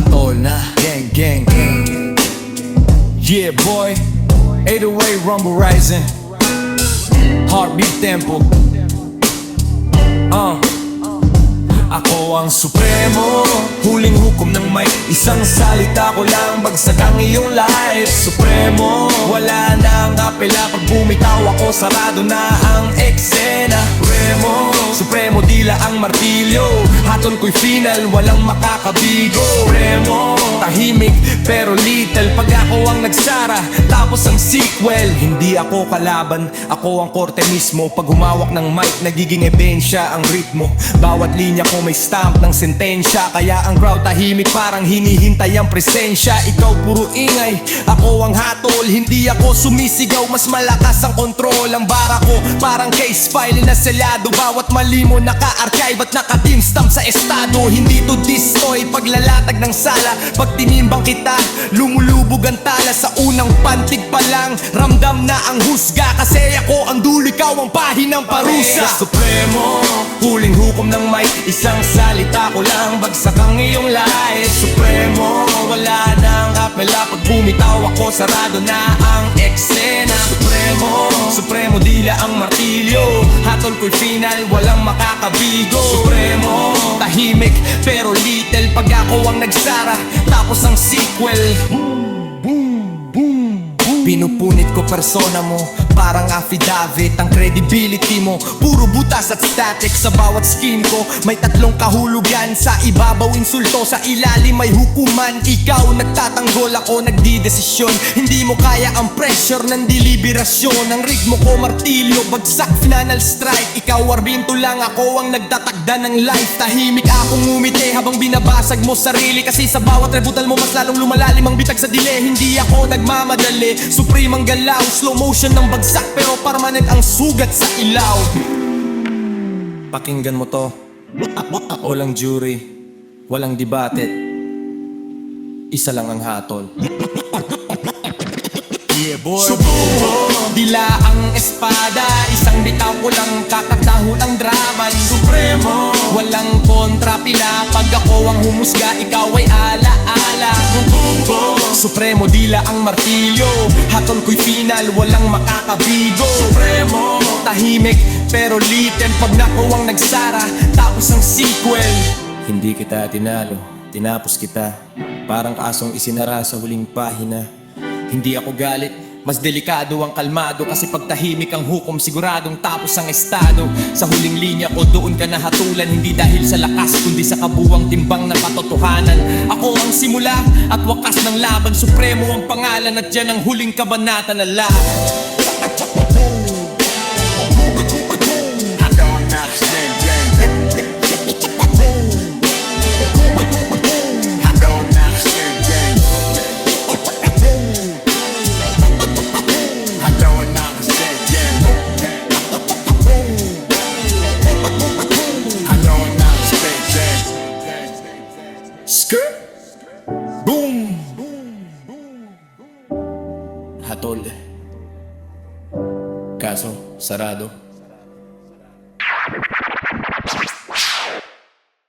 Hatol na gang gang. Yeah boy, 808 rumble rising, heartbeat tempo. Ako ang supremo, huling hukom ng mic. Isang salita ko lang, bagsak ang iyong life. Supremo, wala na ang kapela. Pag bumitaw ako, sarado na ang eksena. Supremo, dila ang martilyo. Hatol ko'y final, walang makakabigo. Supremo, tahimik pero little. Pag ako ang nagsara, tapos ang sequel. Hindi ako kalaban, ako ang korte mismo. Pag humawak ng mic, nagiging ebensya ang ritmo. Bawat linya ko may stamp ng sentensya. Kaya ang crowd tahimik, parang hinihintay ang presensya. Ikaw puro ingay, ako ang hatol. Hindi ako sumisigaw, mas malakas ang kontrol. Ang bara ko parang case file na selado. Bawat mali mo naka-archive at naka-team stamp sa estado. Hindi to destroy paglalatag ng sala. Pag tinimbang kita, lumulubog ang tala. Sa unang pantig pa lang, ramdam na ang husga. Kasi ako ang dulo, ikaw ang pahinang parusa. Supremo, huling hukom ng mic. Isang salita ko lang, bagsak ang iyong life. Supremo, wala nang kapela. Pag bumitaw ako, sarado na ang eksena. Supremo, dila ang martilyo. Hatol ko'y final, walang makakabigo. Supremo, tahimik pero little. Pag ako ang nagsara, tapos ang sequel. Pinupunit ko persona mo, parang affidavit. Ang credibility mo, puro butas at static. Sa bawat skin ko, may tatlong kahulugan. Sa ibabaw insulto, sa ilalim may hukuman. Ikaw nagtatanggol, ako nagdidesisyon. Hindi mo kaya ang pressure ng deliberasyon. Ang ritmo ko martilyo, bagsak final strike. Ikaw arbinto lang, ako ang nagtatagda ng life. Tahimik akong ngumiti habang binabasag mo sarili. Kasi sa bawat rebutal mo, mas lalong lumalalim ang bitag sa delay. Hindi ako nagmamadali, supreme ang galaw. Slow motion ng bagsak pero permanent ang sugat sa ilaw. Pakinggan mo to. Walang jury, walang debate, isa lang ang hatol. Yeah boy. Subuho, dila ang espada. Isang bitaw ko lang, kakatahon ang drama. Supremo, walang kontra pila. Pag ako ang humusga, ikaw ay ala-ala. Supremo, dila ang martilyo. Hatol ko'y final, walang makakabigo. Supremo, tahimik pero little. Pag nako ang nagsara, tapos ang sequel. Hindi kita tinalo, tinapos kita. Parang kasong isinara sa huling pahina. Hindi ako galit, mas delikado ang kalmado. Kasi pag tahimik ang hukom, siguradong tapos ang estado. Sa huling linya ko, doon ka nahatulan. Hindi dahil sa lakas, kundi sa kabuwang timbang ng katotohanan. Ako ang simula at wakas ng laban. Supremo ang pangalan at yan ang huling kabanata na laban. Skirt! Boom! Hatol. Kaso, sarado.